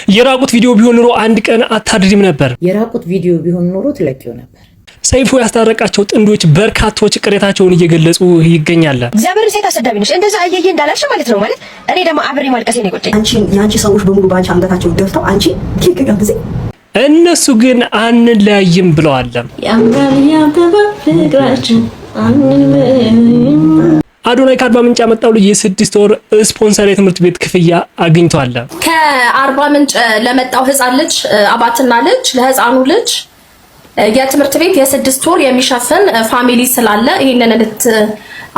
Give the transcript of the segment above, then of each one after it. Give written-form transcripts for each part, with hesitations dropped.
የራቁት ቪዲዮ ቢሆን ኖሮ አንድ ቀን አታድሪም ነበር። የራቁት ቪዲዮ ቢሆን ኖሮ ትለቂው ነበር። ሰይፉ ያስታረቃቸው ጥንዶች በርካቶች ቅሬታቸውን እየገለጹ ይገኛል። እግዚአብሔር ሴት አሰዳቢ ነሽ እንደዛ አየየ እንዳላልሽ ማለት ነው። ማለት እኔ ደግሞ አብሬ ማልቀስ ነው የቆጨኝ። ያንቺ ሰዎች በሙሉ ባንቺ አንገታቸው ደፍተው አንቺ ጊዜ እነሱ ግን አንለያይም ብለዋል። ያምራል ያበባ ፍቅራችን አዶናይ ከአርባ ምንጭ ያመጣው ልጅ የ6 ወር ስፖንሰር የትምህርት ቤት ክፍያ አግኝቷል። ከአርባ ምንጭ ለመጣው ህፃን ልጅ አባትና ልጅ ለህፃኑ ልጅ የትምህርት ቤት የ6 ወር የሚሸፍን ፋሚሊ ስላለ ይሄንን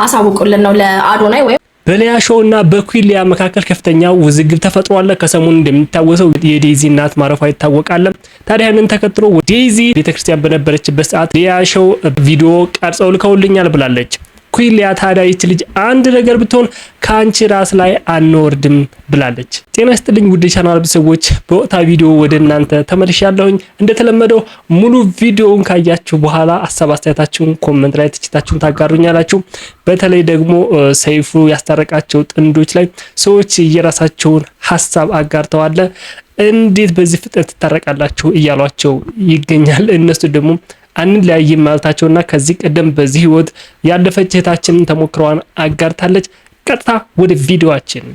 አሳውቁልን ነው ለአዶናይ ወይ በሊያ ሾው እና በኩዊሊያ መካከል ከፍተኛ ውዝግብ ተፈጥሯል። ከሰሞኑ እንደሚታወሰው የዴዚ እናት ማረፏ ይታወቃል። ታዲያ ያንን ተከትሎ ዴዚ ቤተክርስቲያን በነበረችበት ሰዓት ሊያ ሾው ቪዲዮ ቀርጸው ልከውልኛል ብላለች። ኩዊሊያ ታዲያ ይች ልጅ አንድ ነገር ብትሆን ካንቺ ራስ ላይ አንወርድም ብላለች። ጤና ይስጥልኝ ውድ ቻናል ቤተሰቦች፣ በወቅታዊ ቪዲዮ ወደ እናንተ ተመልሻለሁኝ። እንደተለመደው ሙሉ ቪዲዮውን ካያችሁ በኋላ ሀሳብ አስተያየታችሁን ኮሜንት ላይ ትችታችሁን ታጋሩኛላችሁ። በተለይ ደግሞ ሰይፉ ያስታረቃቸው ጥንዶች ላይ ሰዎች የራሳቸውን ሀሳብ አጋርተዋል። እንዴት በዚህ ፍጥነት ትታረቃላችሁ እያሏቸው ይገኛል። እነሱ ደግሞ አንለያይም ማለታቸውና ከዚህ ቀደም በዚህ ህይወት ያለፈች እህታችንን ተሞክሯን አጋርታለች። ቀጥታ ወደ ቪዲዮአችን።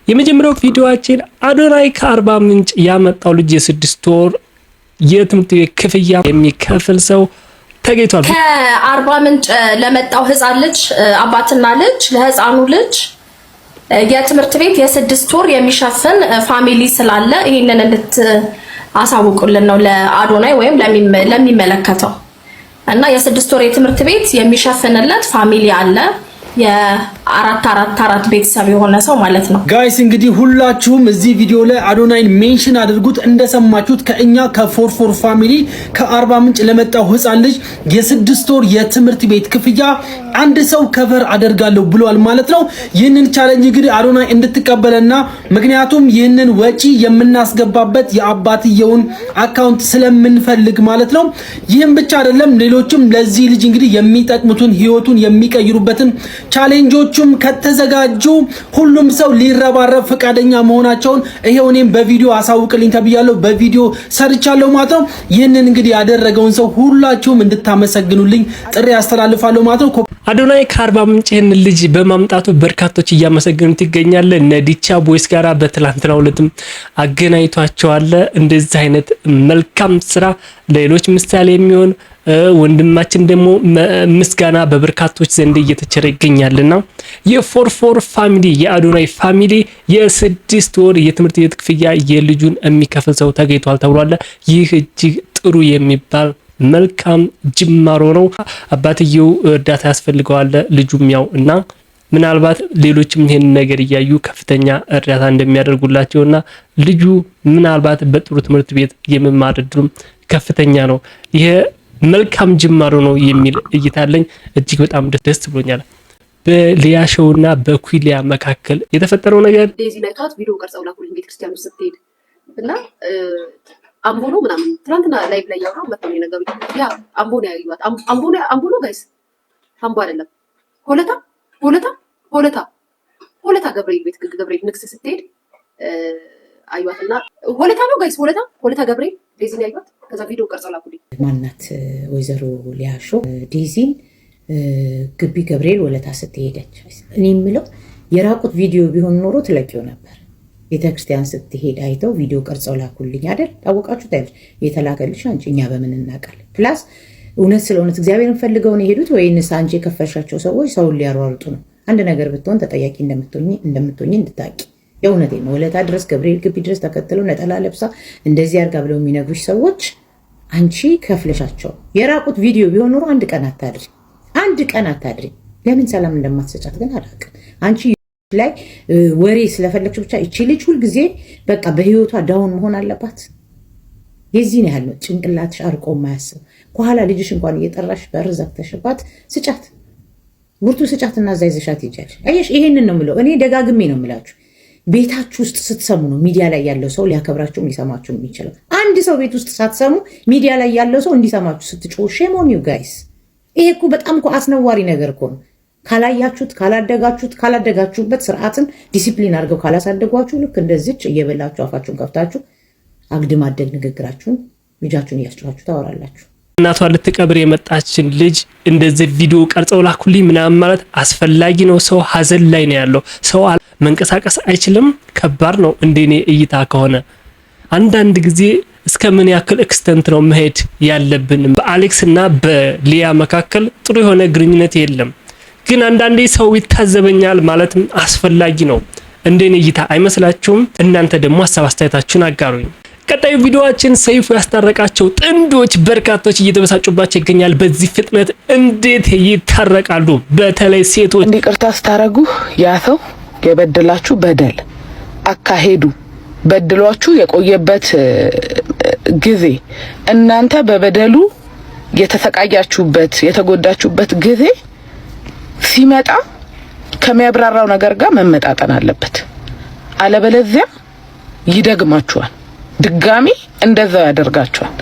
የመጀመሪያው ቪዲዮአችን አዶናይ ከአርባ ምንጭ ያመጣው ልጅ የ6 ወር የትምህርት ቤት ክፍያ የሚከፍል ሰው ተገኝቷል። ከአርባ ምንጭ ለመጣው ህፃን ልጅ አባትና ልጅ ለህፃኑ ልጅ የትምህርት ቤት የ6 ወር የሚሸፍን ፋሚሊ ስላለ ይሄንን አሳውቁልን ነው ለአዶናይ ወይም ለሚመለከተው እና የ6 ወር የትምህርት ቤት የሚሸፍንለት ፋሚሊ አለ። የ4 ቤተሰብ የሆነ ሰው ማለት ነው። ጋይስ እንግዲህ ሁላችሁም እዚህ ቪዲዮ ላይ አዶናይን ሜንሽን አድርጉት። እንደሰማችሁት ከእኛ ከፎርፎር ፋሚሊ ከአርባ ምንጭ ለመጣው ህፃን ልጅ የ6 ወር የትምህርት ቤት ክፍያ አንድ ሰው ከቨር አደርጋለሁ ብሏል ማለት ነው። ይህንን ቻሌንጅ እንግዲህ አዶናይ እንድትቀበለና ምክንያቱም ይህንን ወጪ የምናስገባበት የአባትየውን አካውንት ስለምንፈልግ ማለት ነው። ይህም ብቻ አይደለም፣ ሌሎችም ለዚህ ልጅ እንግዲህ የሚጠቅሙትን ህይወቱን የሚቀይሩበትን ቻሌንጆቹም ከተዘጋጁ ሁሉም ሰው ሊረባረብ ፈቃደኛ መሆናቸውን ይሄው እኔም በቪዲዮ አሳውቅልኝ ተብያለሁ፣ በቪዲዮ ሰርቻለሁ ማለት ነው። ይህንን እንግዲህ ያደረገውን ሰው ሁላችሁም እንድታመሰግኑልኝ ጥሪ ያስተላልፋለሁ ማለት ነው። አዶናይ ከአርባ ምንጭ ይህንን ልጅ በማምጣቱ በርካቶች እያመሰገኑት ይገኛል። ነዲቻ ቦይስ ጋራ በትላንትናው ዕለትም አገናኝቷቸዋል። እንደዚህ አይነት መልካም ስራ ለሌሎች ምሳሌ የሚሆን ወንድማችን ደግሞ ምስጋና በበርካቶች ዘንድ እየተቸረ ይገኛልና የፎርፎር ፋሚሊ የአዶናይ ፋሚሊ የ6 ወር የትምህርት ቤት ክፍያ የልጁን የሚከፍል ሰው ተገኝቷል ተብሏል። ይህ እጅግ ጥሩ የሚባል መልካም ጅማሮ ነው። አባትየው እርዳታ ያስፈልገዋል ልጁም ያው እና ምናልባት ሌሎችም ይሄን ነገር እያዩ ከፍተኛ እርዳታ እንደሚያደርጉላቸውና ልጁ ምናልባት በጥሩ ትምህርት ቤት የመማር እድሉም ከፍተኛ ነው። ይሄ መልካም ጅማሮ ነው የሚል እይታለኝ። እጅግ በጣም ደስ ብሎኛል። በሊያ ሾውና በኩዊሊያ መካከል የተፈጠረው ነገር ዴዚ ለካት ቪዲዮ ቀርጸው ላኩልኝ ቤተክርስቲያን ውስጥ ስትሄድ እና አምቦ ነው ምናምን ትናንትና ላይቭ ላይ ያወራው መጥቶ ነው ነገሩ። ያ አምቦ ነው ያዩት። አምቦ ነው ጋይስ፣ አምቦ አይደለም። ሆለታ ገብርኤል ቤት ገብርኤል ንግስ ስትሄድ አዩዋትና ሆለታ ነው ጋይስ፣ ሆለታ ገብርኤል ዴዚ ነው ያዩት። ከዛ ቪዲዮ ቀርጸው ላኩልኝ። ማናት ወይዘሮ ሊያ ሾው ዴዚን ግቢ ገብርኤል ሆለታ ስትሄደች እኔ የምለው የራቁት ቪዲዮ ቢሆን ኖሮ ትለቂው ነበር። ቤተክርስቲያን ስትሄድ አይተው ቪዲዮ ቀርጸው ላኩልኝ አይደል? ታወቃችሁ ታይልሽ የተላከልሽ አንቺ እኛ በምን እናውቃለን? ፕላስ እውነት ስለሆነት እግዚአብሔርን ፈልገው ነው የሄዱት ወይንስ አንቺ የከፈሻቸው ሰዎች ሰውን ሊያሯሩጡ ነው? አንድ ነገር ብትሆን ተጠያቂ እንደምትሆኝ እንድታቂ። የእውነቴ ነው። ወለታ ድረስ ገብርኤል ግቢ ድረስ ተከትለው ነጠላ ለብሳ እንደዚህ አርጋ ብለው የሚነግሩሽ ሰዎች አንቺ ከፍለሻቸው። የራቁት ቪዲዮ ቢሆን ኖሮ አንድ ቀን አታድሪ። ለምን ሰላም እንደማትሰጫት ግን አላውቅም። አንቺ ላይ ወሬ ስለፈለግሽ ብቻ እቺ ልጅ ሁሉ ጊዜ በቃ በህይወቷ ዳውን መሆን አለባት። የዚህን ያህል ነው ጭንቅላትሽ አርቆ ማያስብ። ከኋላ ልጅሽ እንኳን እየጠራሽ በር ዘግተሽባት ስጫት፣ ጉርቱ ስጫትና እዛ ይዘሻት ይጃልሽ። አየሽ፣ ይሄንን ነው የምለው እኔ ደጋግሜ ነው የምላችሁ። ቤታችሁ ውስጥ ስትሰሙ ነው ሚዲያ ላይ ያለው ሰው ሊያከብራችሁም ሊሰማችሁም የሚችለው። አንድ ሰው ቤት ውስጥ ሳትሰሙ ሚዲያ ላይ ያለው ሰው እንዲሰማችሁ ስትጮሁ ሼም ኦን ዩ ጋይስ። ይሄ እኮ በጣም እኮ አስነዋሪ ነገር እኮ ነው። ካላያችሁት ካላደጋችሁበት ስርዓትን ዲሲፕሊን አድርገው ካላሳደጓችሁ ልክ እንደዚች እየበላችሁ አፋችሁን ከፍታችሁ አግድም አደግ ንግግራችሁን ልጃችሁን እያስጨዋችሁ ታወራላችሁ። እናቷ ልትቀብር የመጣችን ልጅ እንደዚህ ቪዲዮ ቀርጸው ላኩልኝ ምናምን ማለት አስፈላጊ ነው? ሰው ሀዘን ላይ ነው ያለው። ሰው መንቀሳቀስ አይችልም። ከባድ ነው እንደኔ እይታ ከሆነ። አንዳንድ ጊዜ እስከ ምን ያክል ኤክስተንት ነው መሄድ ያለብን? በአሌክስ እና በሊያ መካከል ጥሩ የሆነ ግንኙነት የለም፣ ግን አንዳንዴ ሰው ይታዘበኛል ማለትም አስፈላጊ ነው እንደኔ እይታ አይመስላችሁም? እናንተ ደግሞ ሀሳብ አስተያየታችሁን አጋሩኝ። ቀጣዩ ቪዲዮአችን ሰይፉ ያስታረቃቸው ጥንዶች በርካቶች እየተበሳጩባቸው ይገኛል። በዚህ ፍጥነት እንዴት ይታረቃሉ? በተለይ ሴቶች ይቅርታ ስታረጉ ያ ሰው የበደላችሁ በደል አካሄዱ በድሏችሁ የቆየበት ጊዜ እናንተ በበደሉ የተሰቃያችሁበት የተጎዳችሁበት ጊዜ ሲመጣ ከሚያብራራው ነገር ጋር መመጣጠን አለበት። አለበለዚያ ይደግማችኋል፣ ድጋሚ እንደዛው ያደርጋችኋል።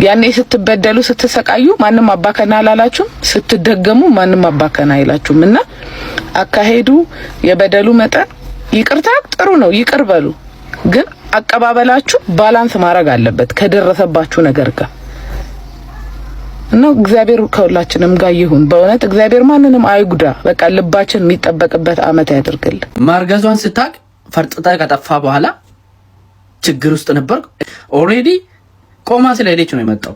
ያኔ ስትበደሉ ስትሰቃዩ ማንም አባከና አላላችሁም፣ ስትደገሙ ማንም አባከና አይላችሁም። እና አካሄዱ የበደሉ መጠን ይቅርታ ጥሩ ነው፣ ይቅር በሉ፣ ግን አቀባበላችሁ ባላንስ ማድረግ አለበት ከደረሰባችሁ ነገር ጋር። እና እግዚአብሔር ከሁላችንም ጋር ይሁን። በእውነት እግዚአብሔር ማንንም አይጉዳ። በቃ ልባችን የሚጠበቅበት አመት ያድርግልን። ማርገዟን ስታቅ ፈርጥጣ ከጠፋ በኋላ ችግር ውስጥ ነበር። ኦሬዲ ቆማ ስለሄደች ነው የመጣው።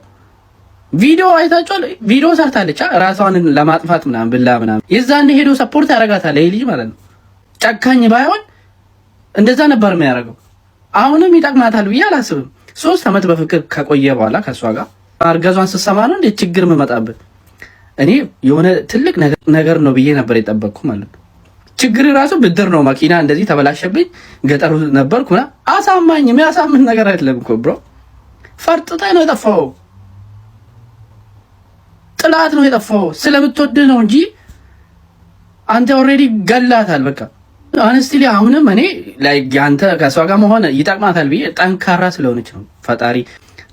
ቪዲዮ አይታችኋል። ቪዲዮ ሰርታለች ራሷን ለማጥፋት ምናምን ብላ ምናምን። የዛን ሄዶ ሰፖርት ያደርጋታል ይሄ ልጅ ማለት ነው። ጨካኝ ባይሆን እንደዛ ነበር የሚያደርገው። አሁንም ይጠቅማታል ብዬ አላስብም። 3 አመት በፍቅር ከቆየ በኋላ ከሷ ጋር ማርገዟን ስትሰማ ነው እንዴ ችግር መመጣበት? እኔ የሆነ ትልቅ ነገር ነው ብዬ ነበር የጠበቅኩ ማለት ነው። ችግር ራሱ ብድር ነው። መኪና እንደዚህ ተበላሸብኝ፣ ገጠሩ ነበርኩና አሳማኝ የሚያሳምን ነገር አይደለም እኮ ብሮ። ፈርጥጣ ነው የጠፋው፣ ጥላት ነው የጠፋው። ስለምትወድ ነው እንጂ አንተ ኦሬዲ ገላታል። በቃ አንስቲሊ አሁንም እኔ ላይ ያንተ ከሷ ጋር መሆን ይጠቅማታል ብዬ ጠንካራ ስለሆነች ነው ፈጣሪ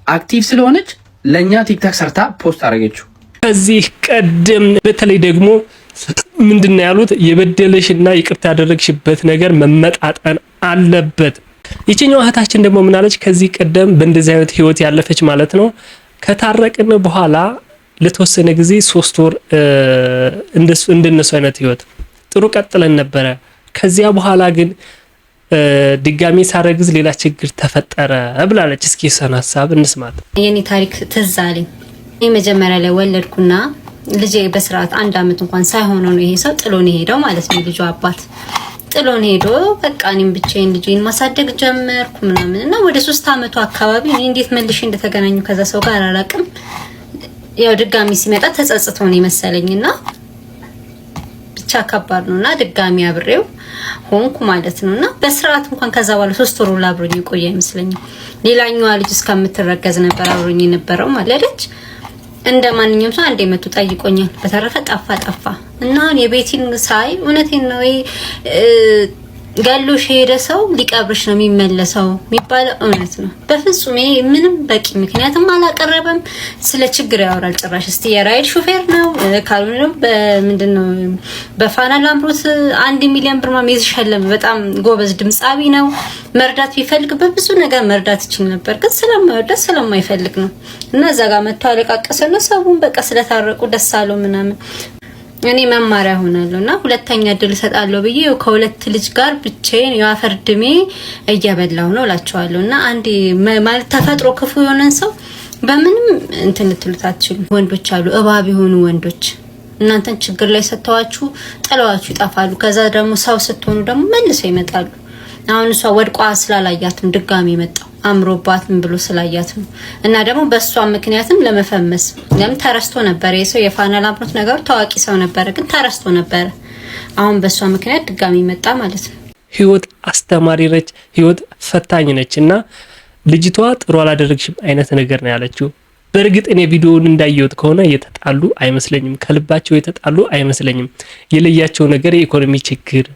አክቲቭ ስለሆነች ለኛ ቲክታክ ሰርታ ፖስት አደረገችው። ከዚህ ቀደም በተለይ ደግሞ ምንድነው ያሉት የበደለሽና ይቅርታ ያደረግሽበት ነገር መመጣጠን አለበት። ይችኛው እህታችን ደግሞ ምን አለች? ከዚህ ቀደም በእንደዚህ አይነት ህይወት ያለፈች ማለት ነው። ከታረቅን በኋላ ለተወሰነ ጊዜ 3 ወር እንደነሱ አይነት ህይወት ጥሩ ቀጥለን ነበረ። ከዚያ በኋላ ግን ድጋሚ ሳረግዝ ሌላ ችግር ተፈጠረ ብላለች። እስኪ እሷን ሀሳብ እንስማት። የኔ ታሪክ ትዝ አለኝ። መጀመሪያ ላይ ወለድኩና ልጄ በስርዓት 1 አመት እንኳን ሳይሆነው ነው ይሄ ሰው ጥሎን ሄደው ማለት ነው። ልጁ አባት ጥሎን ሄዶ በቃ እኔም ብቻዬን ልጄን ማሳደግ ጀመርኩ ምናምን እና ወደ 3 አመቱ አካባቢ እኔ እንዴት መልሼ እንደተገናኙ ከዛ ሰው ጋር አላውቅም። ያው ድጋሚ ሲመጣ ተጸጽቶ ነው መሰለኝና ብቻ ከባድ ነውና ድጋሚ አብሬው ሆንኩ ማለት ነውና በስርዓት እንኳን ከዛ በኋላ 3 ወር አብሮኝ ቆየ አይመስለኝም። ሌላኛዋ ልጅ እስከምትረገዝ ነበር አብሮኝ የነበረው ማለች። እንደ ማንኛውም ሰው አንዴ መጥቶ ጠይቆኛል። በተረፈ ጠፋ እና የቤቲን ሳይ እውነቴን ነው ጋሎሽ ሄደ ሰው ሊቀብርሽ ነው የሚመለሰው የሚባለው እውነት ነው። በፍጹም ምንም በቂ ምክንያትም አላቀረበም። ስለ ችግር ያወራል ጭራሽ። እስቲ የራይድ ሹፌር ነው ካልሆነ በምንድነው በፋና ላምሮት 1 ሚሊዮን ብር ማም ይዘሻለም በጣም ጎበዝ ድምጻዊ ነው። መርዳት ቢፈልግ በብዙ ነገር መርዳት ይችል ነበር፣ ግን ስለማይወዳት ስለማይፈልግ ነው እና እዛ ጋር መጥቶ አለቃቀሰና ሰውን በቃ ስለታረቁ ደስ አለው ምናምን። እኔ መማሪያ ሆናለሁና ሁለተኛ እድል ሰጣለሁ ብዬ ከሁለት ልጅ ጋር ብቻዬን ያፈር ድሜ እያበላው ነው እላቸዋለሁና አንዴ ማለት ተፈጥሮ ክፉ የሆነን ሰው በምንም እንትን ልትሉታችሁ ወንዶች አሉ እባብ የሆኑ ወንዶች እናንተን ችግር ላይ ሰተዋችሁ ጥለዋችሁ ይጣፋሉ። ከዛ ደግሞ ሰው ስትሆኑ ደግሞ መልሰው ይመጣሉ። አሁን እሷ ወድቋ ስላላያትም ድጋሚ መጣው አምሮባት ምን ብሎ ስላያት ነው። እና ደግሞ በሷ ምክንያትም ለመፈመስ ለምን ተረስቶ ነበር። የሰው የፋና ላምሮት ነገር ታዋቂ ሰው ነበር፣ ግን ተረስቶ ነበር። አሁን በሷ ምክንያት ድጋሚ መጣ ማለት ነው። ህይወት አስተማሪ ነች፣ ህይወት ፈታኝ ነች እና ልጅቷ ጥሩ አላደረግሽም አይነት ነገር ነው ያለችው። በእርግጥ እኔ ቪዲዮውን እንዳየሁት ከሆነ የተጣሉ አይመስለኝም፣ ከልባቸው የተጣሉ አይመስለኝም። የለያቸው ነገር የኢኮኖሚ ችግር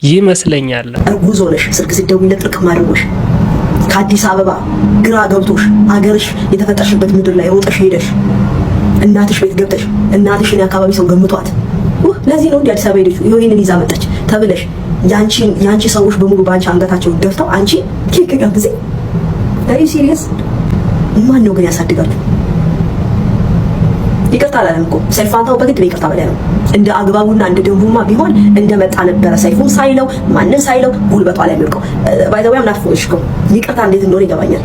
ይመስለኛል። እርጉዝ ሆነሽ ስልክ ሲደውይለት ጥቅም አድርጎሽ ከአዲስ አበባ ግራ ገብቶሽ አገርሽ የተፈጠርሽበት ምድር ላይ ሮጠሽ ሄደሽ እናትሽ ቤት ገብተሽ እናትሽን የአካባቢ ሰው ገምቷት ለዚህ ነው እንዴ አዲስ አበባ ሄደሽ ይሄንን ይዛ መጣች ተብለሽ ያንቺ ሰዎች በሙሉ ባንቺ አንገታቸው ደፍተው አንቺ ኪክ ጋብዜ አይ ሲሪየስ ማን ነው ግን ያሳድጋችሁ? ይቅርታ አላለም እኮ ሰይፉ ፋንታሁን በግድ ይቅርታ በላይ ነው። እንደ አግባቡና እንደ ደንቡማ ቢሆን እንደመጣ ነበረ ሰይፉን ሳይለው ማንን ሳይለው ጉልበቷ ላይ የሚወድቀው ባይዘውያም ናፍቆሽ እኮ ይቅርታ እንዴት እንደሆነ ይገባኛል።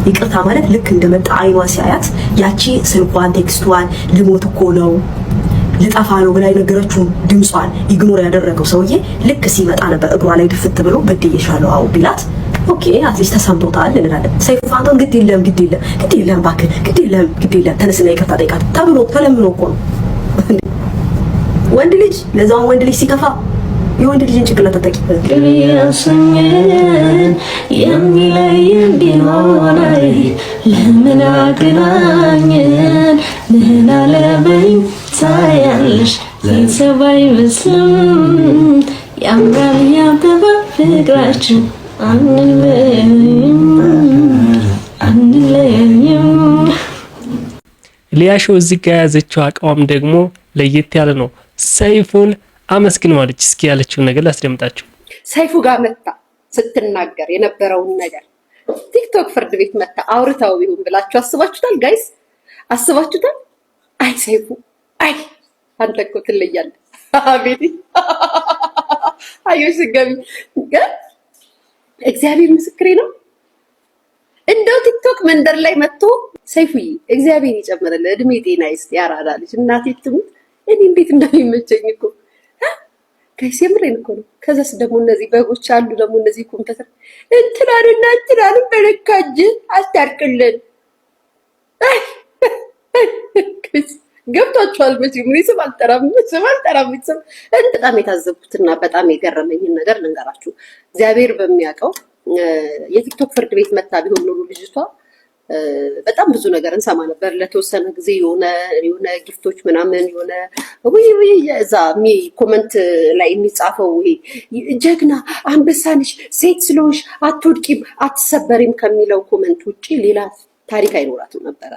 ይቅርታ ማለት ልክ እንደመጣ አይኗ ሲያያት ያቺ ስልኳን ቴክስቷን ልሞት እኮ ነው ልጠፋ ነው ብላ የነገረችውን ድምጿን ኢግኖር ያደረገው ሰውዬ ልክ ሲመጣ ነበር እግሯ ላይ ድፍት ብሎ በድዬሻለሁ አዎ ቢላት ኦኬ አትሊስት ተሰምቶታል እንላለን። ሰይፉ ፋንታሁን ግድ የለም እባክህ ግድ የለም ተነስና ይቅርታ ጠይቃት ተብሎ ተለምኖ እኮ ነው። ወንድ ልጅ ለዛው ወንድ ልጅ ሲከፋ የወንድ ልጅን ጭንቅላት ተጠቂ የሚለየን ቢሆን ለምን አገናኘን ምን አለበኝ ታያለሽ ሰባይ መስለም ያምራል ያበባ ፍቅራችን ሊያሾ እዚህ ጋር ያዘችው አቋም ደግሞ ለየት ያለ ነው። ሰይፉን አመስግነዋለች። እስኪ ያለችውን ነገር ላስደምጣችሁ። ሰይፉ ጋር መጣ ስትናገር የነበረውን ነገር ቲክቶክ ፍርድ ቤት መጣ አውርታው ቢሆን ብላችሁ አስባችሁታል? ጋይስ አስባችሁታል? አይ ሰይፉ አይ አንተ እኮ ትለያለህ። አቤት አዩሽ ገቢ እግዚአብሔር ምስክሬ ነው። እንደው ቲክቶክ መንደር ላይ መጥቶ ሰይፉዬ እግዚአብሔር ይጨምርልህ እድሜ ጤና ይስጥ ያራዳልሽ እናቴ ትሙት እኔ እንዴት እንደሚመቸኝ እኮ ጋይስ የምሬን እኮ ነው። ከዛስ ደግሞ እነዚህ በጎች አሉ ደግሞ እነዚህ ኮምፒውተር እንትናን በረካጅ አስታርቅልን ገብቷችኋል? መቼም እኔ ስም አልጠራም በጣም የታዘብኩትና በጣም የገረመኝን ነገር ልንገራችሁ። እግዚአብሔር በሚያውቀው የቲክቶክ ፍርድ ቤት መታ ቢሆን ኖሮ ልጅቷ በጣም ብዙ ነገር እንሰማ ነበር። ለተወሰነ ጊዜ የሆነ ጊፍቶች ምናምን የሆነ ወይ እዛ ኮመንት ላይ የሚጻፈው ይሄ ጀግና አንበሳንሽ ሴት ስለሆንሽ አትወድቂም አትሰበሪም ከሚለው ኮመንት ውጪ ሌላ ታሪክ አይኖራትም ነበረ።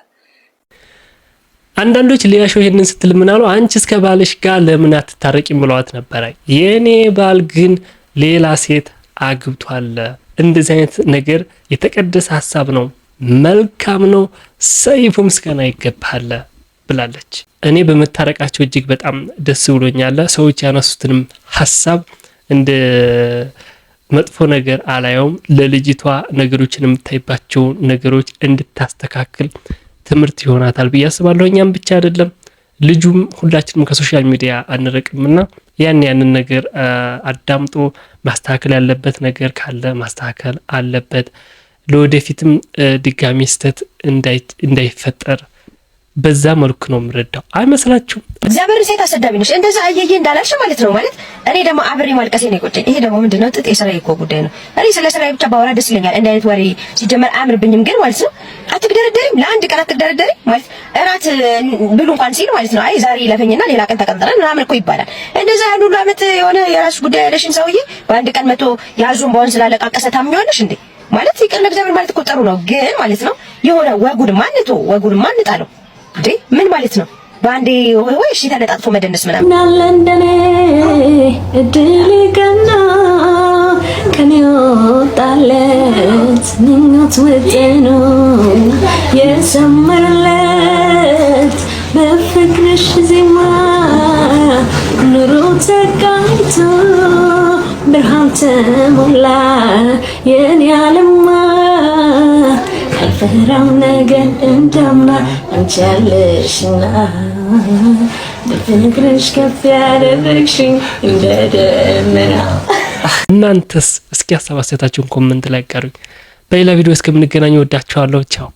አንዳንዶች ሊያሾ ይሄንን ስትል ምናሉ አንቺ እስከ ባልሽ ጋር ለምን አትታረቂም ብለዋት ነበር። የኔ ባል ግን ሌላ ሴት አግብቷል። እንደዚህ አይነት ነገር የተቀደሰ ሐሳብ ነው፣ መልካም ነው፣ ሰይፉ ምስጋና ይገባል ብላለች። እኔ በመታረቃቸው እጅግ በጣም ደስ ብሎኛል። ሰዎች ያነሱትንም ሐሳብ እንደ መጥፎ ነገር አላየውም። ለልጅቷ ነገሮችን የምታይባቸው ነገሮች እንድታስተካክል ትምህርት ይሆናታል ብዬ አስባለሁ። እኛም ብቻ አይደለም ልጁም ሁላችንም ከሶሻል ሚዲያ አንረቅምና ያንን ነገር አዳምጦ ማስተካከል ያለበት ነገር ካለ ማስተካከል አለበት። ለወደፊትም ድጋሚ ስህተት እንዳይፈጠር በዛ መልኩ ነው የምረዳው። አይመስላችሁም? እግዚአብሔር ሴት አሰዳቢ ነሽ እንደዛ አየዬ እንዳላልሽ ማለት ነው ማለት እኔ ደግሞ አብሬ ማልቀሴ ነው የቆጨኝ። ይሄ ደግሞ ምንድነው ጥጥ የስራዬ እኮ ጉዳይ ነው። እኔ ስለ ስራዬ ብቻ ባወራ ደስ ይለኛል። እንደ አይነት ወሬ ሲጀመር አያምርብኝም። ግን ማለት ነው አትግደረደሪም፣ ለአንድ ቀን አትግደረደሪ ማለት እራት ብሉ እንኳን ሲል ማለት ነው አይ ዛሬ ይለፈኝና ሌላ ቀን ተቀምጠናል ምናምን እኮ ይባላል። እንደዛ ያሉ ሁሉ አመት የሆነ የራስሽ ጉዳይ ያለሽን ሰውዬ በአንድ ቀን መቶ ያዙን በወን ስላለቃቀሰ ታምኚዋለሽ እንዴ? ማለት ይቅር ለእግዚአብሔር ማለት እኮ ጥሩ ነው። ግን ማለት ነው የሆነ ወጉን ማንጣለው እንዴ ምን ማለት ነው? ባንዴ ወይ እሺ ተለጣጥፎ መደነስ ምናምን ናለንደኔ እድል ገና ከኔ ወጣለት ምኞት ወጥኖ የሰመረለት በፍቅርሽ ዜማ ኑሮ ተቃኝቶ ብርሃን ተሞላ የኔ ዓለማ አልፈራም ነገር እንደማ አንቺ ያለሽና በፍቅርሽ ከፍ ያደረግሽኝ እንደ ደመና። እናንተስ እስኪ ሀሳብ አስተያየታችሁን ኮሜንት ላይ አጋሩኝ። በሌላ ቪዲዮ እስከምንገናኝ ወዳችኋለሁ። ቻው።